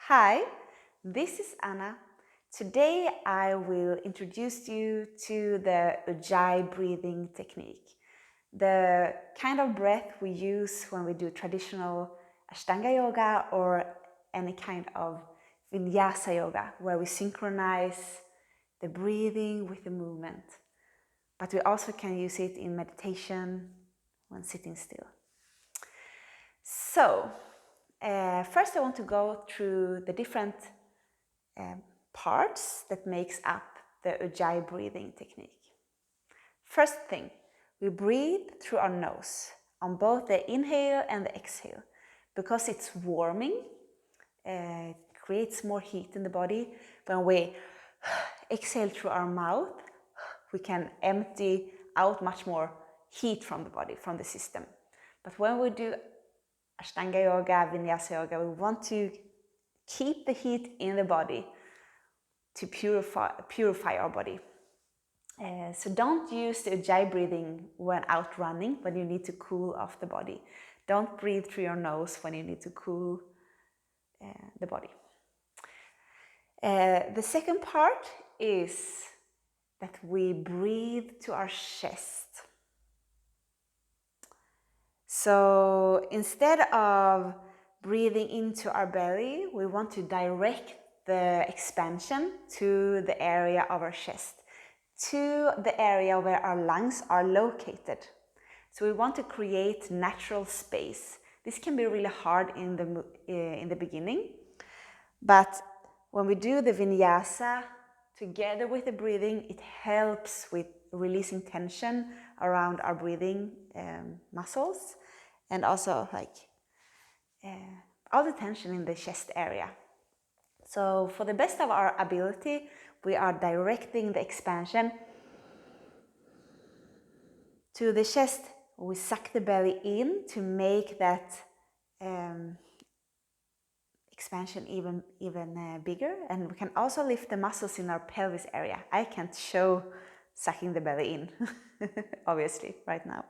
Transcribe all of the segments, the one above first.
Hi, this is Anna. Today I will introduce you to the Ujjayi breathing technique, the kind of breath we use when we do traditional Ashtanga yoga or any kind of vinyasa yoga, where we synchronize the breathing with the movement. But we also can use it in meditation when sitting still. So, first I want to go through the different parts that makes up the Ujjayi breathing technique. First thing, we breathe through our nose on both the inhale and the exhale. Because it's warming, it creates more heat in the body. When we exhale through our mouth, we can empty out much more heat from the body, from the system. But when we do Ashtanga yoga, vinyasa yoga, we want to keep the heat in the body to purify our body. So don't use the Ujjayi breathing when out running, when you need to cool off the body. Don't breathe through your nose when you need to cool the body. The second part is that we breathe to our chest. So instead of breathing into our belly, we want to direct the expansion to the area of our chest, to the area where our lungs are located. So we want to create natural space. This can be really hard in the beginning, but when we do the vinyasa together with the breathing, it helps with releasing tension around our breathing muscles, and also all the tension in the chest area. So for the best of our ability, we are directing the expansion to the chest. We suck the belly in to make that expansion even bigger, and we can also lift the muscles in our pelvis area. I can't show sucking the belly in, obviously, right now,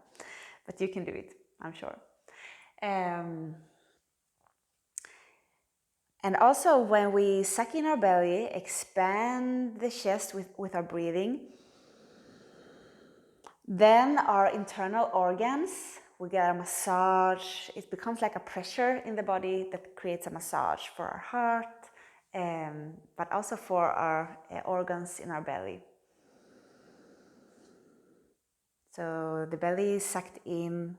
but you can do it, I'm sure. And also when we suck in our belly, expand the chest with our breathing, then our internal organs, we get a massage. It becomes like a pressure in the body that creates a massage for our heart, but also for our organs in our belly. So the belly is sucked in,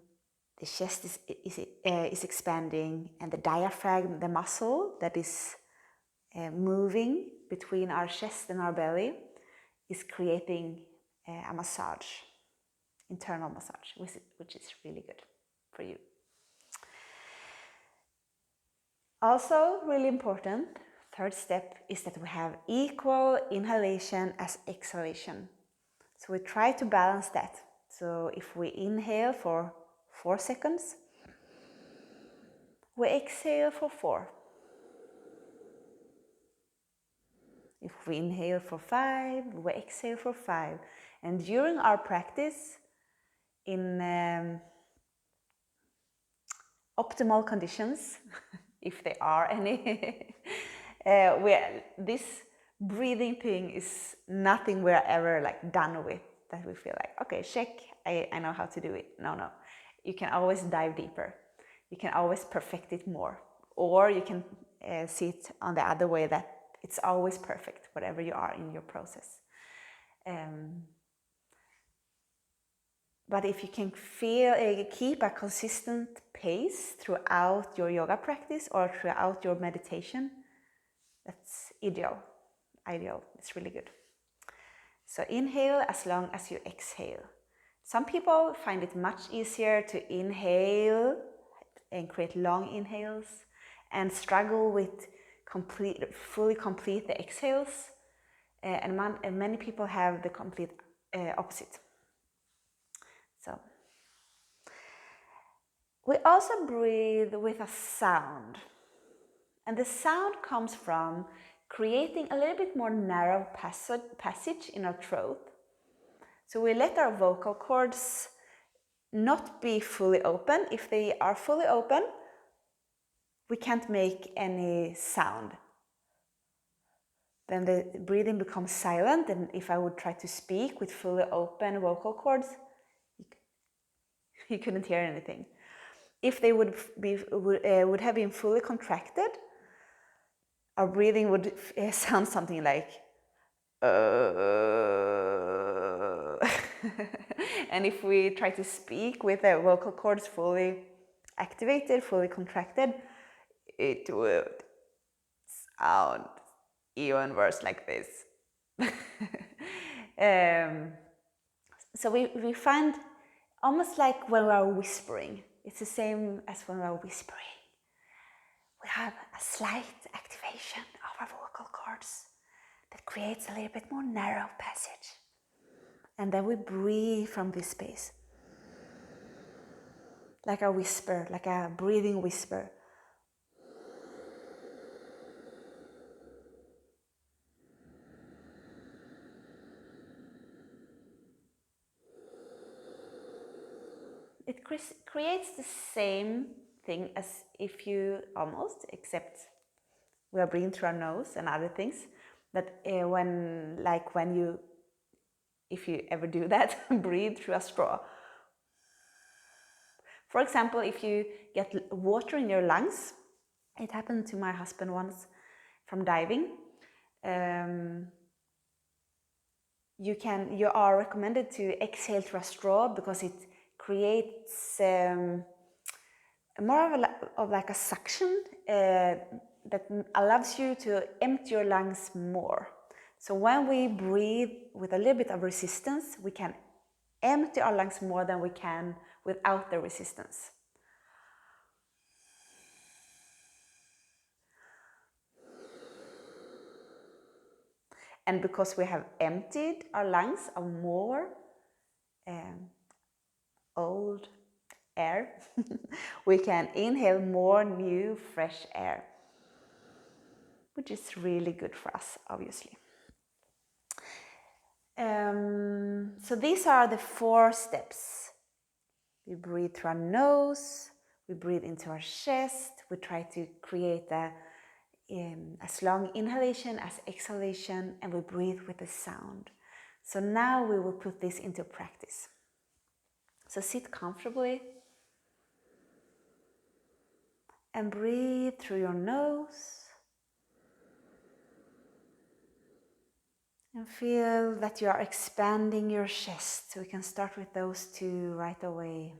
the chest is expanding, and the diaphragm, the muscle that is moving between our chest and our belly, is creating a massage, internal massage, which is really good for you. Also, really important, third step is that we have equal inhalation as exhalation. So we try to balance that. So if we inhale for 4 seconds, we exhale for 4. If we inhale for 5, we exhale for 5. And during our practice, in optimal conditions, if there are any, this breathing thing is nothing we're ever done with, that we feel like, okay, check, I know how to do it. No. You can always dive deeper. You can always perfect it more. Or you can see it on the other way, that it's always perfect, whatever you are in your process. But if you can keep a consistent pace throughout your yoga practice or throughout your meditation, that's ideal. It's really good. So inhale as long as you exhale. Some people find it much easier to inhale and create long inhales, and struggle with fully complete the exhales, and many people have the complete opposite. So we also breathe with a sound, and the sound comes from creating a little bit more narrow passage in our throat. So we let our vocal cords not be fully open. If they are fully open, we can't make any sound. then the breathing becomes silent, and if I would try to speak with fully open vocal cords, you couldn't hear anything. If they would have been fully contracted, our breathing would sound something like and if we try to speak with the vocal cords fully activated, fully contracted, it would sound even worse like this. So we find almost like when we are whispering, it's the same as when we are whispering. We have a slight activation of our vocal cords that creates a little bit more narrow passage. And then we breathe from this space. Like a whisper, like a breathing whisper. It creates the same thing as if you almost, except we are breathing through our nose and other things. That if you ever do that, breathe through a straw. For example, if you get water in your lungs, it happened to my husband once from diving. You are recommended to exhale through a straw because it creates more of like a suction that allows you to empty your lungs more. So when we breathe with a little bit of resistance, we can empty our lungs more than we can without the resistance. And because we have emptied our lungs of more old air, we can inhale more new fresh air, which is really good for us, obviously. So these are the 4 steps. We breathe through our nose, we breathe into our chest, we try to create as long inhalation as exhalation, and we breathe with the sound. So now we will put this into practice. So sit comfortably and breathe through your nose and feel that you are expanding your chest. So we can start with those 2 right away.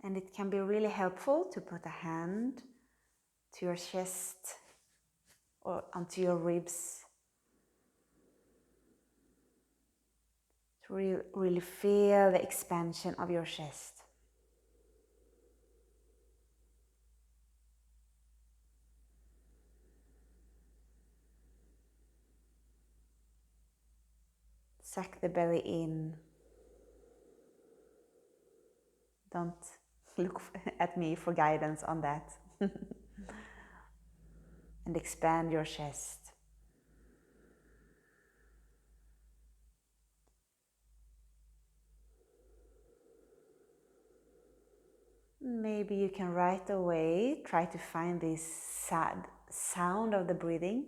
And it can be really helpful to put a hand to your chest or onto your ribs to really feel the expansion of your chest. Suck the belly in. Don't look at me for guidance on that. And expand your chest. Maybe you can right away try to find this sad sound of the breathing.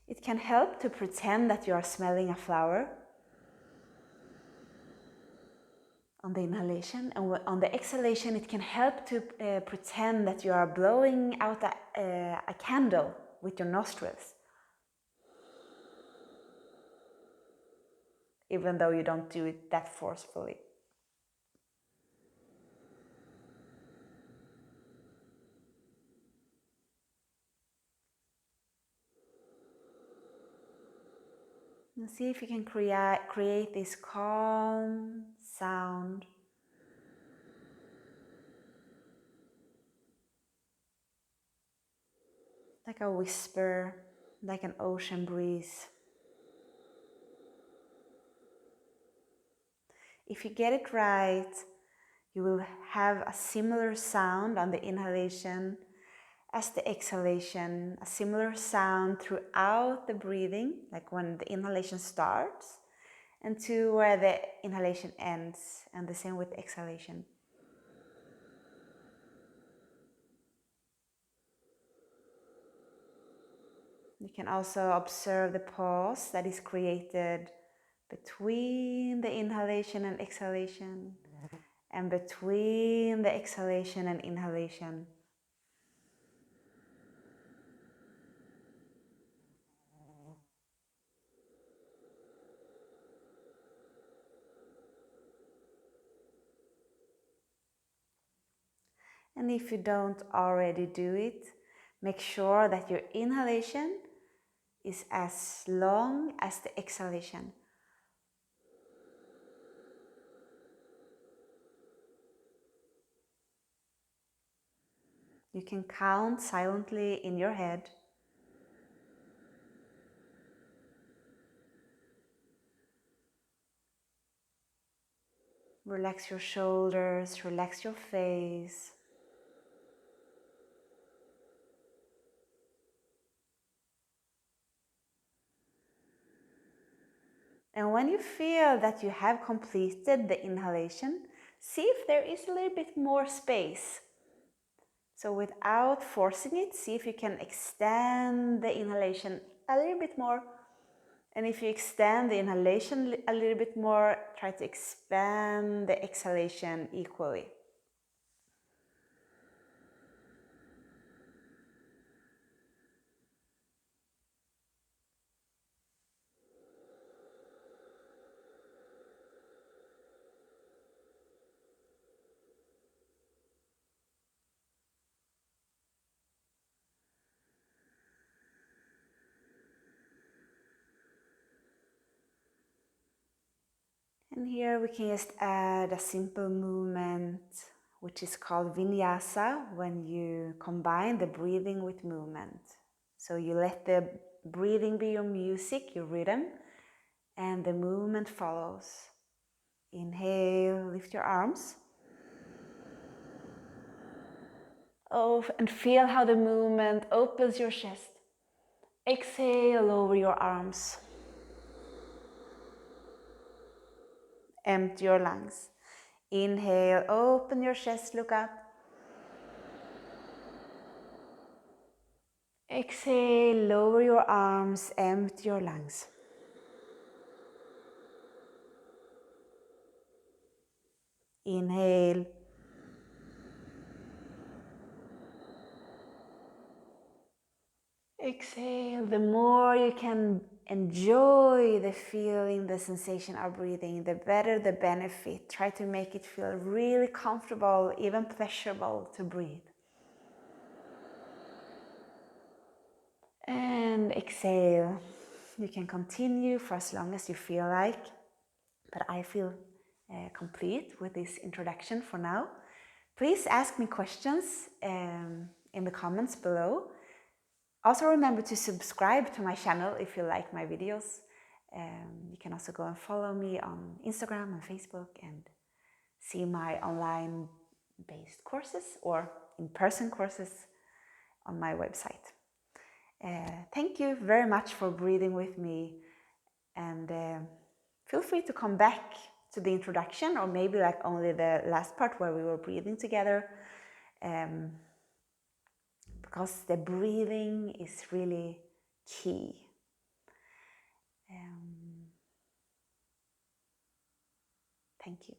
It can help to pretend that you are smelling a flower on the inhalation, and on the exhalation it can help to pretend that you are blowing out a candle with your nostrils, even though you don't do it that forcefully. And see if you can create this calm sound. Like a whisper, like an ocean breeze. If you get it right, you will have a similar sound on the inhalation as the exhalation, a similar sound throughout the breathing, like when the inhalation starts and to where the inhalation ends, and the same with exhalation. You can also observe the pause that is created between the inhalation and exhalation, and between the exhalation and inhalation. And if you don't already do it, make sure that your inhalation is as long as the exhalation. You can count silently in your head. Relax your shoulders, relax your face. And when you feel that you have completed the inhalation, see if there is a little bit more space. So without forcing it, see if you can extend the inhalation a little bit more. And if you extend the inhalation a little bit more, try to expand the exhalation equally. And here we can just add a simple movement, which is called vinyasa, when you combine the breathing with movement. So you let the breathing be your music, your rhythm, and the movement follows. Inhale, lift your arms. Oh, and feel how the movement opens your chest. Exhale, lower your arms. Empty your lungs. Inhale, open your chest, look up. Exhale, lower your arms, empty your lungs. Inhale. Exhale. The more you can enjoy the feeling, the sensation of breathing, the better the benefit. Try to make it feel really comfortable, even pleasurable to breathe. And exhale. You can continue for as long as you feel like, but I feel complete with this introduction for now. Please ask me questions in the comments below. Also remember to subscribe to my channel if you like my videos. You can also go and follow me on Instagram and Facebook and see my online-based courses or in-person courses on my website. Thank you very much for breathing with me, and feel free to come back to the introduction, or maybe like only the last part where we were breathing together, because the breathing is really key. Thank you.